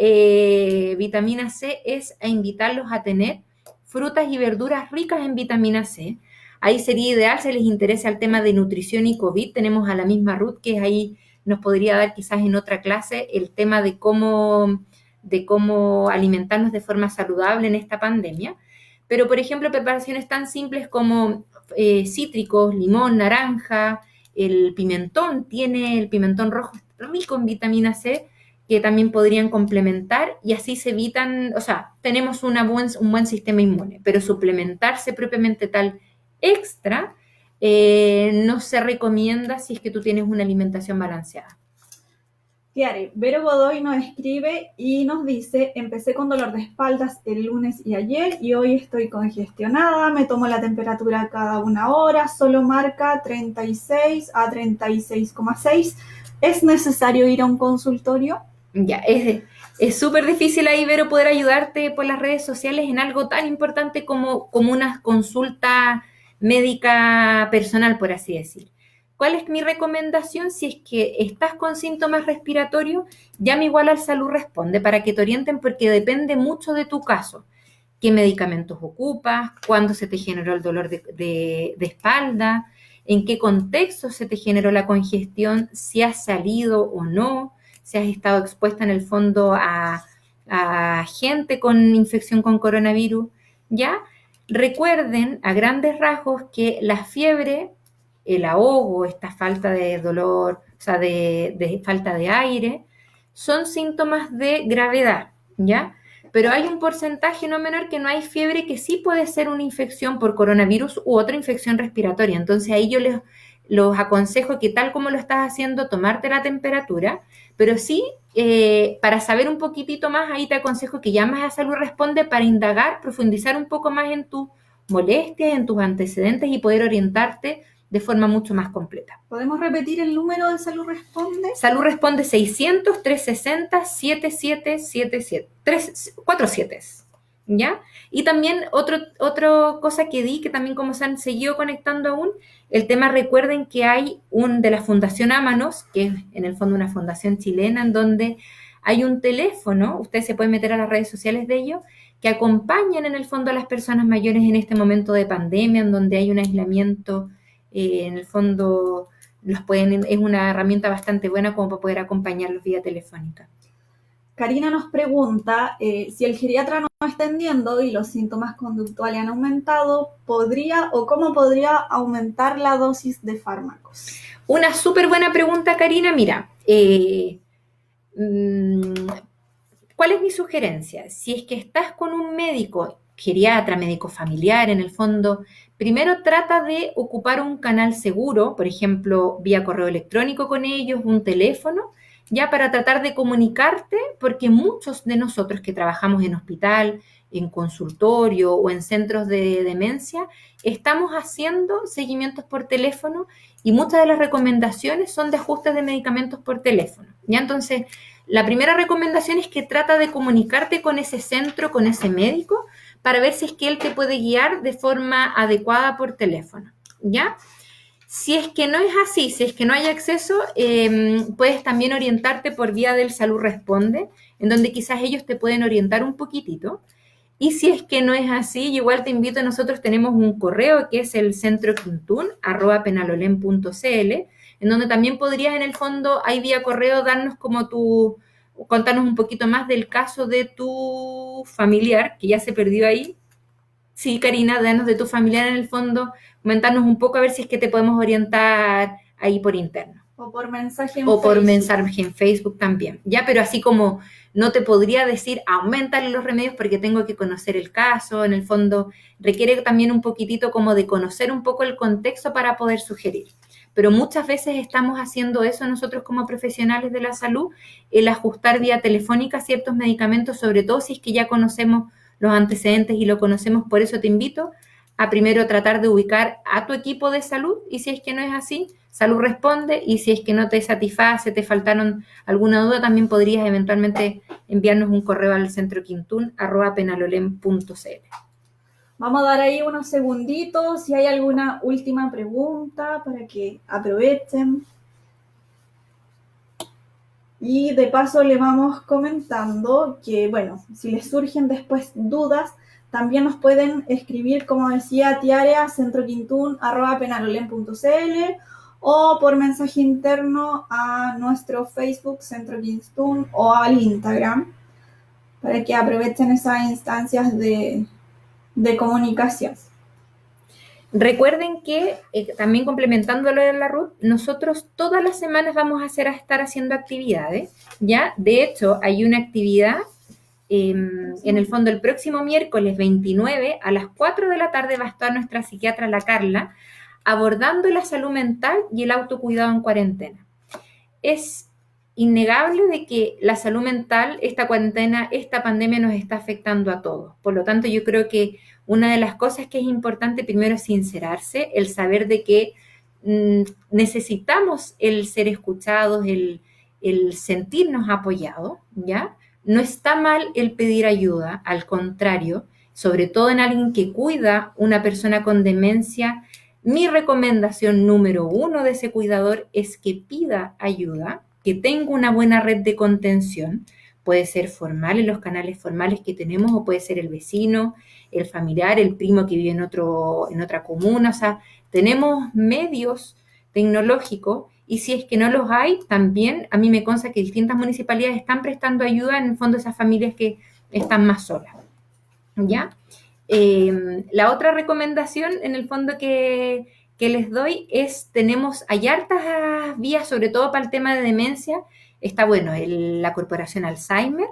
[SPEAKER 3] vitamina C, es a invitarlos a tener frutas y verduras ricas en vitamina C. Ahí sería ideal, si les interesa el tema de nutrición y COVID, tenemos a la misma Ruth, que ahí nos podría dar quizás en otra clase el tema de cómo alimentarnos de forma saludable en esta pandemia. Pero, por ejemplo, preparaciones tan simples como cítricos, limón, naranja, el pimentón rojo rico en vitamina C, que también podrían complementar, y así se evitan, o sea, tenemos un buen sistema inmune, pero suplementarse propiamente tal extra no se recomienda si es que tú tienes una alimentación balanceada.
[SPEAKER 1] Tiare, Vero Godoy nos escribe y nos dice: empecé con dolor de espaldas el lunes y ayer y hoy estoy congestionada, me tomo la temperatura cada 1 hora, solo marca 36 a 36,6. ¿Es necesario ir a un consultorio?
[SPEAKER 3] Ya, es súper difícil ahí, Vero, poder ayudarte por las redes sociales en algo tan importante como una consulta médica personal, por así decir. ¿Cuál es mi recomendación? Si es que estás con síntomas respiratorios, llama igual al Salud Responde para que te orienten, porque depende mucho de tu caso. ¿Qué medicamentos ocupas? ¿Cuándo se te generó el dolor de espalda? ¿En qué contexto se te generó la congestión? ¿Si has salido o no? ¿Si has estado expuesta en el fondo a gente con infección con coronavirus? ¿Ya? Recuerden a grandes rasgos que la fiebre, el ahogo, esta falta de dolor, o sea, de falta de aire, son síntomas de gravedad, ¿ya? Pero hay un porcentaje no menor que no hay fiebre, que sí puede ser una infección por coronavirus u otra infección respiratoria. Entonces ahí yo los aconsejo que, tal como lo estás haciendo, tomarte la temperatura, pero sí, para saber un poquitito más, ahí te aconsejo que llames a Salud Responde para indagar, profundizar un poco más en tus molestias, en tus antecedentes, y poder orientarte de forma mucho más completa.
[SPEAKER 1] ¿Podemos repetir el número de Salud Responde?
[SPEAKER 3] Salud Responde 600-360-7777. 4 7, ¿ya? Y también otra cosa que di, que también como se han seguido conectando aún, el tema, recuerden que hay de la Fundación Ámanos, que es en el fondo una fundación chilena, en donde hay un teléfono, ustedes se pueden meter a las redes sociales de ellos, que acompañan en el fondo a las personas mayores en este momento de pandemia, en donde hay un aislamiento. En el fondo es una herramienta bastante buena como para poder acompañarlos vía telefónica.
[SPEAKER 1] Karina nos pregunta si el geriatra no está atendiendo y los síntomas conductuales han aumentado, ¿cómo podría aumentar la dosis de fármacos?
[SPEAKER 3] Una súper buena pregunta, Karina. Mira, ¿cuál es mi sugerencia? Si es que estás con un médico geriatra, médico familiar, en el fondo, primero trata de ocupar un canal seguro, por ejemplo, vía correo electrónico con ellos, un teléfono, ya para tratar de comunicarte, porque muchos de nosotros que trabajamos en hospital, en consultorio o en centros de demencia, estamos haciendo seguimientos por teléfono y muchas de las recomendaciones son de ajustes de medicamentos por teléfono. Ya entonces, la primera recomendación es que trata de comunicarte con ese centro, con ese médico, para ver si es que él te puede guiar de forma adecuada por teléfono, ¿ya? Si es que no es así, si es que no hay acceso, puedes también orientarte por vía del Salud Responde, en donde quizás ellos te pueden orientar un poquitito. Y si es que no es así, igual te invito, nosotros tenemos un correo que es el centroquintun@penalolén.cl, en donde también podrías en el fondo, ahí vía correo, contarnos un poquito más del caso de tu familiar, que ya se perdió ahí. Sí, Karina, danos de tu familiar en el fondo, comentarnos un poco a ver si es que te podemos orientar ahí por interno.
[SPEAKER 1] O por mensaje en
[SPEAKER 3] O por
[SPEAKER 1] Facebook.
[SPEAKER 3] mensaje en Facebook también. Ya, pero así como no te podría decir aumentarle los remedios porque tengo que conocer el caso, en el fondo requiere también un poquitito como de conocer un poco el contexto para poder sugerir. Pero muchas veces estamos haciendo eso nosotros como profesionales de la salud, el ajustar vía telefónica ciertos medicamentos, sobre todo si es que ya conocemos los antecedentes y lo conocemos. Por eso te invito a primero tratar de ubicar a tu equipo de salud y si es que no es así, Salud Responde, y si es que no te satisface, te faltaron alguna duda, también podrías eventualmente enviarnos un correo al centroquintun@penalolén.cl.
[SPEAKER 1] Vamos a dar ahí unos segunditos si hay alguna última pregunta para que aprovechen. Y de paso le vamos comentando que, bueno, si les surgen después dudas, también nos pueden escribir, como decía Tiarea, centroquintun@penalolén.cl o por mensaje interno a nuestro Facebook Centro Quintun o al Instagram para que aprovechen esas instancias de comunicación.
[SPEAKER 3] Recuerden que, también complementando lo de la Ruth, nosotros todas las semanas vamos a estar haciendo actividades, ¿ya? De hecho, hay una actividad, en el fondo el próximo miércoles 29 a las 4 de la tarde va a estar nuestra psiquiatra, la Carla, abordando la salud mental y el autocuidado en cuarentena. Es innegable de que la salud mental, esta cuarentena, esta pandemia nos está afectando a todos. Por lo tanto, yo creo que una de las cosas que es importante primero es sincerarse, el saber de que necesitamos el ser escuchados, el sentirnos apoyados, ¿ya? No está mal el pedir ayuda, al contrario, sobre todo en alguien que cuida una persona con demencia. Mi recomendación número 1 de ese cuidador es que pida ayuda, que tenga una buena red de contención. Puede ser formal, en los canales formales que tenemos, o puede ser el vecino, el familiar, el primo que vive en otra comuna. O sea, tenemos medios tecnológicos y si es que no los hay, también a mí me consta que distintas municipalidades están prestando ayuda en el fondo a esas familias que están más solas, ¿ya? La otra recomendación en el fondo que les doy es, hay hartas vías, sobre todo para el tema de demencia. Está, bueno, la Corporación Alzheimer,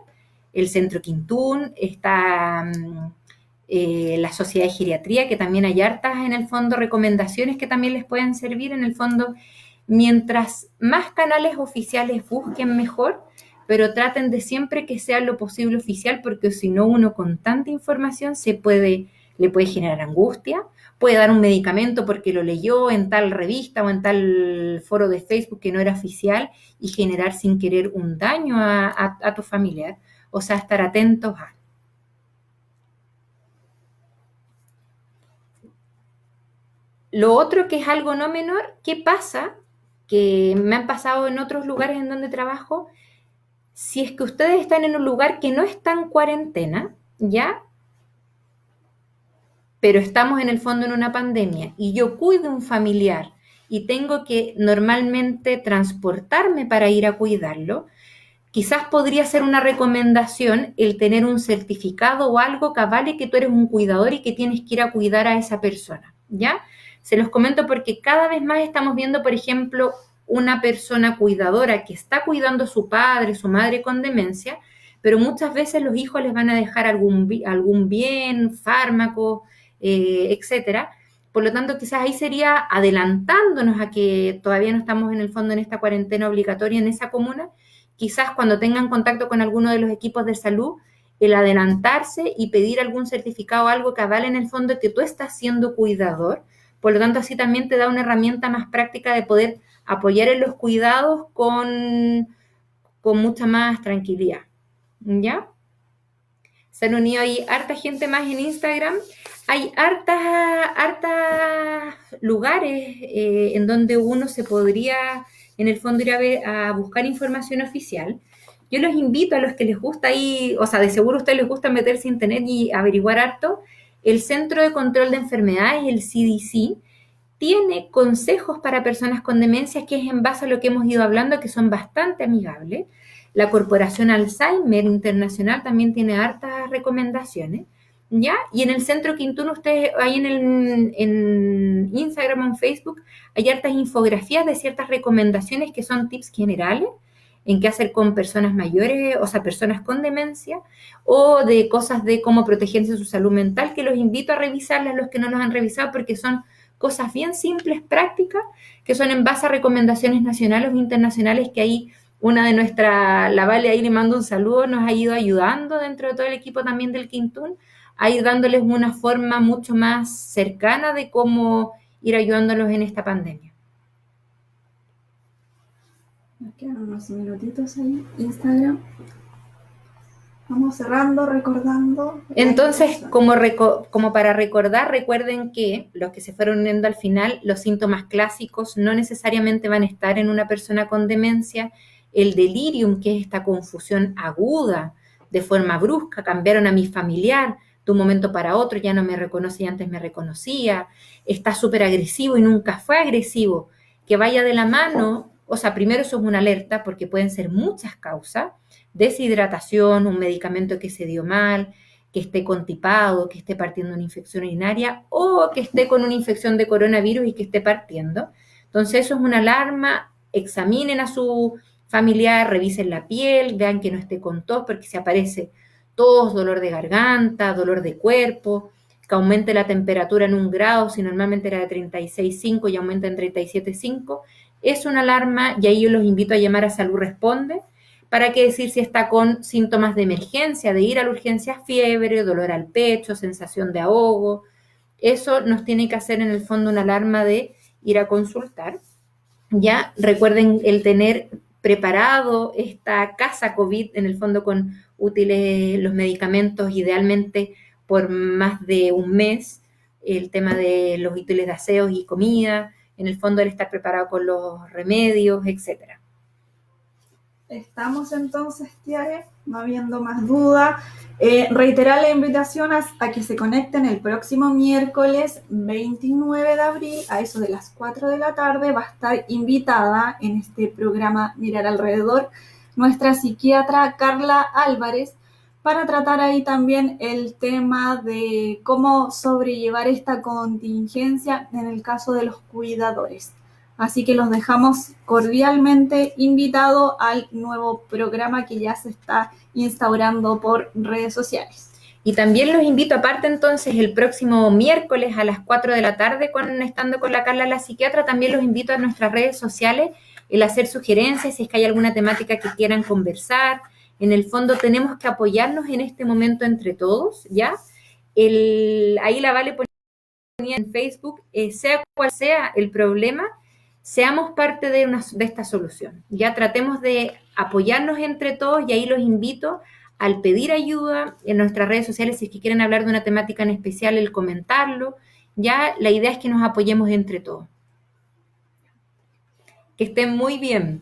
[SPEAKER 3] el Centro Quintun, está la Sociedad de Geriatría, que también hay hartas en el fondo recomendaciones que también les pueden servir. En el fondo, mientras más canales oficiales busquen, mejor, pero traten de siempre que sea lo posible oficial, porque si no, uno con tanta información le puede generar angustia, puede dar un medicamento porque lo leyó en tal revista o en tal foro de Facebook que no era oficial y generar sin querer un daño a tu familiar. O sea, estar atentos a... Lo otro que es algo no menor, ¿qué pasa? Que me han pasado en otros lugares en donde trabajo. Si es que ustedes están en un lugar que no está en cuarentena, ¿ya? Pero estamos en el fondo en una pandemia y yo cuido a un familiar y tengo que normalmente transportarme para ir a cuidarlo, quizás podría ser una recomendación el tener un certificado o algo que avale que tú eres un cuidador y que tienes que ir a cuidar a esa persona, ¿ya? Se los comento porque cada vez más estamos viendo, por ejemplo, una persona cuidadora que está cuidando a su padre, su madre con demencia, pero muchas veces los hijos les van a dejar algún bien, fármaco, etcétera. Por lo tanto, quizás ahí sería adelantándonos a que todavía no estamos en el fondo en esta cuarentena obligatoria en esa comuna, quizás cuando tengan contacto con alguno de los equipos de salud, el adelantarse y pedir algún certificado o algo que avale en el fondo que tú estás siendo cuidador. Por lo tanto, así también te da una herramienta más práctica de poder apoyar en los cuidados con mucha más tranquilidad. ¿Ya? Se han unido ahí harta gente más en Instagram. Hay hartas lugares en donde uno se podría, en el fondo, ir a buscar información oficial. Yo los invito a los que les gusta ahí, o sea, de seguro a ustedes les gusta meterse en internet y averiguar harto. El Centro de Control de Enfermedades, el CDC, tiene consejos para personas con demencia que es en base a lo que hemos ido hablando, que son bastante amigables. La Corporación Alzheimer Internacional también tiene hartas recomendaciones, ¿ya? Y en el Centro Quintún, ustedes, ahí en Instagram o en Facebook, hay hartas infografías de ciertas recomendaciones que son tips generales en qué hacer con personas mayores, o sea, personas con demencia, o de cosas de cómo protegerse su salud mental, que los invito a revisarlas, los que no los han revisado, porque son cosas bien simples, prácticas, que son en base a recomendaciones nacionales o internacionales que ahí una de la Vale, ahí le mando un saludo, nos ha ido ayudando dentro de todo el equipo también del Quintún, a ir dándoles una forma mucho más cercana de cómo ir ayudándolos en esta pandemia.
[SPEAKER 1] Nos quedan unos minutitos ahí, Instagram. Vamos cerrando, recordando.
[SPEAKER 3] Entonces, como para recordar, recuerden que los que se fueron uniendo al final, los síntomas clásicos no necesariamente van a estar en una persona con demencia. El delirium, que es esta confusión aguda, de forma brusca, cambiaron a mi familiar, de un momento para otro ya no me reconoce y antes me reconocía, está súper agresivo y nunca fue agresivo, que vaya de la mano, o sea, primero eso es una alerta porque pueden ser muchas causas, deshidratación, un medicamento que se dio mal, que esté constipado, que esté partiendo una infección urinaria o que esté con una infección de coronavirus y que esté partiendo. Entonces eso es una alarma, examinen a su familiar, revisen la piel, vean que no esté con tos, porque si aparece tos, dolor de garganta, dolor de cuerpo, que aumente la temperatura en 1 grado, si normalmente era de 36,5 y aumenta en 37,5, es una alarma y ahí yo los invito a llamar a Salud Responde para que decir si está con síntomas de emergencia, de ir a la urgencia, fiebre, dolor al pecho, sensación de ahogo. Eso nos tiene que hacer en el fondo una alarma de ir a consultar. Ya recuerden el tener preparado esta casa COVID, en el fondo con útiles los medicamentos, idealmente por más de 1 mes, el tema de los útiles de aseo y comida, en el fondo el estar preparado con los remedios, etcétera.
[SPEAKER 1] Estamos entonces, Tiare, no habiendo más duda. Reiterar la invitación a que se conecten el próximo miércoles 29 de abril a eso de las 4 de la tarde. Va a estar invitada en este programa Mirar Alrededor nuestra psiquiatra Carla Álvarez para tratar ahí también el tema de cómo sobrellevar esta contingencia en el caso de los cuidadores. Así que los dejamos cordialmente invitados al nuevo programa que ya se está instaurando por redes sociales.
[SPEAKER 3] Y también los invito, aparte entonces, el próximo miércoles a las 4 de la tarde, estando con la Carla, la psiquiatra, también los invito a nuestras redes sociales, el hacer sugerencias, si es que hay alguna temática que quieran conversar. En el fondo tenemos que apoyarnos en este momento entre todos, ¿ya? Ahí la Vale ponía en Facebook, sea cual sea el problema, seamos parte de esta solución. Ya tratemos de apoyarnos entre todos y ahí los invito al pedir ayuda en nuestras redes sociales si es que quieren hablar de una temática en especial, el comentarlo. Ya la idea es que nos apoyemos entre todos. Que estén muy bien.